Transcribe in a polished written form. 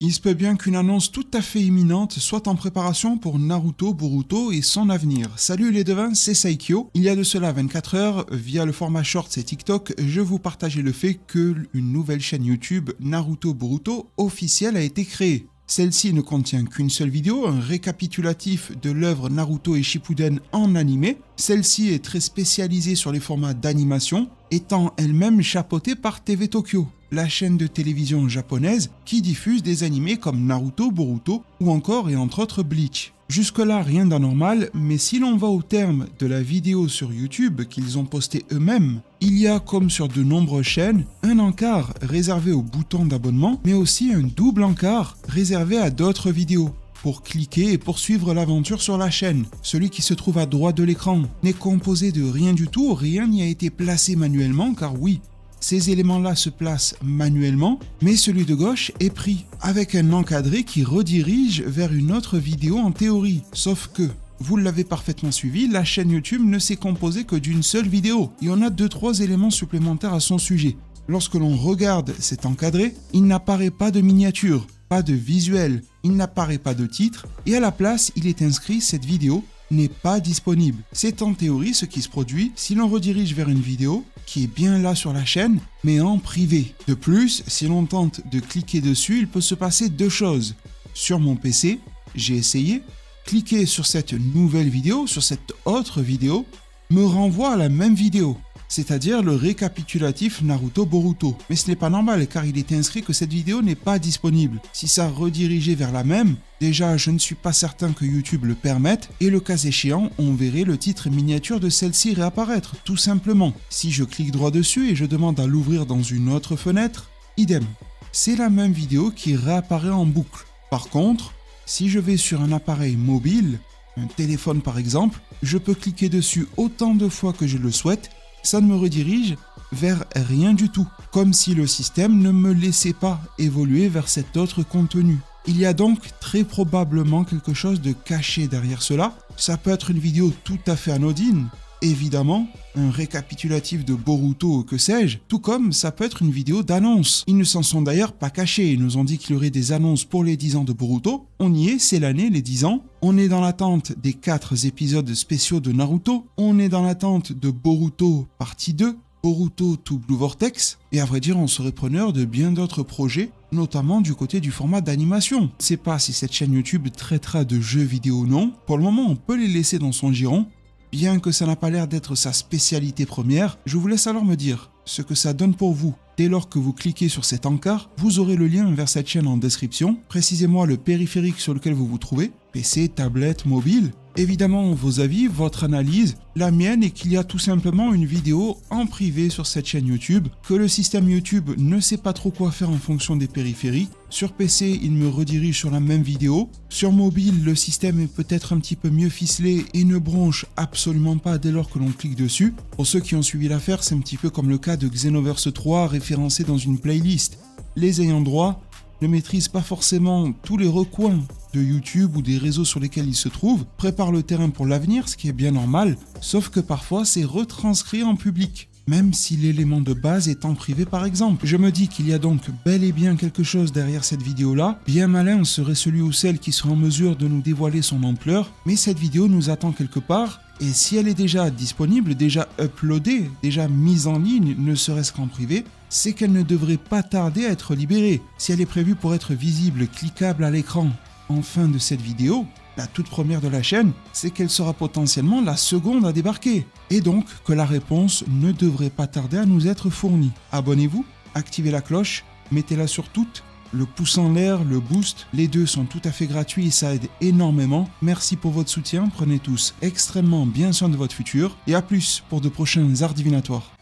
Il se peut bien qu'une annonce tout à fait imminente soit en préparation pour Naruto, Boruto et son avenir. Salut les devins, c'est Saikyo. Il y a de cela 24 heures, via le format Shorts et TikTok, je vous partageais le fait qu'une nouvelle chaîne YouTube Naruto Boruto officielle a été créée. Celle-ci ne contient qu'une seule vidéo, un récapitulatif de l'œuvre Naruto et Shippuden en animé. Celle-ci est très spécialisée sur les formats d'animation, étant elle-même chapeautée par TV Tokyo, la chaîne de télévision japonaise qui diffuse des animés comme Naruto, Boruto ou encore et entre autres Bleach. Jusque-là, rien d'anormal, mais si l'on va au terme de la vidéo sur YouTube qu'ils ont postée eux-mêmes, il y a, comme sur de nombreuses chaînes, un encart réservé au bouton d'abonnement, mais aussi un double encart réservé à d'autres vidéos, pour cliquer et poursuivre l'aventure sur la chaîne. Celui qui se trouve à droite de l'écran n'est composé de rien du tout, rien n'y a été placé manuellement, car oui, ces éléments-là se placent manuellement, mais celui de gauche est pris, avec un encadré qui redirige vers une autre vidéo en théorie. Sauf que, vous l'avez parfaitement suivi, la chaîne YouTube ne s'est composée que d'une seule vidéo, et on a 2-3 éléments supplémentaires à son sujet. Lorsque l'on regarde cet encadré, il n'apparaît pas de miniature, pas de visuel, il n'apparaît pas de titre, et à la place, il est inscrit cette vidéo n'est pas disponible. C'est en théorie ce qui se produit si l'on redirige vers une vidéo qui est bien là sur la chaîne, mais en privé. De plus, si l'on tente de cliquer dessus, il peut se passer deux choses. Sur mon PC, j'ai essayé, cliquer sur cette nouvelle vidéo, sur cette autre vidéo, me renvoie à la même vidéo, c'est-à-dire le récapitulatif Naruto Boruto. Mais ce n'est pas normal car il est inscrit que cette vidéo n'est pas disponible. Si ça redirigeait vers la même, déjà je ne suis pas certain que YouTube le permette et le cas échéant, on verrait le titre miniature de celle-ci réapparaître, tout simplement. Si je clique droit dessus et je demande à l'ouvrir dans une autre fenêtre, idem. C'est la même vidéo qui réapparaît en boucle. Par contre, si je vais sur un appareil mobile, un téléphone par exemple, je peux cliquer dessus autant de fois que je le souhaite, ça ne me redirige vers rien du tout, comme si le système ne me laissait pas évoluer vers cet autre contenu. Il y a donc très probablement quelque chose de caché derrière cela. Ça peut être une vidéo tout à fait anodine, évidemment, un récapitulatif de Boruto ou que sais-je, tout comme ça peut être une vidéo d'annonce. Ils ne s'en sont d'ailleurs pas cachés, ils nous ont dit qu'il y aurait des annonces pour les 10 ans de Boruto. On y est, c'est l'année, les 10 ans. On est dans l'attente des 4 épisodes spéciaux de Naruto. On est dans l'attente de Boruto partie 2, Boruto to Blue Vortex. Et à vrai dire, on serait preneur de bien d'autres projets, notamment du côté du format d'animation. Je ne sais pas si cette chaîne YouTube traitera de jeux vidéo ou non. Pour le moment, on peut les laisser dans son giron. Bien que ça n'a pas l'air d'être sa spécialité première, je vous laisse alors me dire ce que ça donne pour vous. Dès lors que vous cliquez sur cet encart, vous aurez le lien vers cette chaîne en description. Précisez-moi le périphérique sur lequel vous vous trouvez, PC, tablette, mobile. Évidemment, vos avis, votre analyse. La mienne est qu'il y a tout simplement une vidéo en privé sur cette chaîne YouTube, que le système YouTube ne sait pas trop quoi faire en fonction des périphériques. Sur PC, il me redirige sur la même vidéo. Sur mobile, le système est peut-être un petit peu mieux ficelé et ne bronche absolument pas dès lors que l'on clique dessus. Pour ceux qui ont suivi l'affaire, c'est un petit peu comme le cas de Xenoverse 3 référencé dans une playlist. Les ayants droit ne maîtrisent pas forcément tous les recoins de YouTube ou des réseaux sur lesquels ils se trouvent, préparent le terrain pour l'avenir, ce qui est bien normal, sauf que parfois c'est retranscrit en public, même si l'élément de base est en privé par exemple. Je me dis qu'il y a donc bel et bien quelque chose derrière cette vidéo-là. Bien malin serait celui ou celle qui serait en mesure de nous dévoiler son ampleur, mais cette vidéo nous attend quelque part, et si elle est déjà disponible, déjà uploadée, déjà mise en ligne, ne serait-ce qu'en privé, c'est qu'elle ne devrait pas tarder à être libérée. Si elle est prévue pour être visible, cliquable à l'écran en fin de cette vidéo, la toute première de la chaîne, c'est qu'elle sera potentiellement la seconde à débarquer. Et donc que la réponse ne devrait pas tarder à nous être fournie. Abonnez-vous, activez la cloche, mettez-la sur toutes. Le pouce en l'air, le boost, les deux sont tout à fait gratuits et ça aide énormément. Merci pour votre soutien, prenez tous extrêmement bien soin de votre futur et à plus pour de prochains arts divinatoires.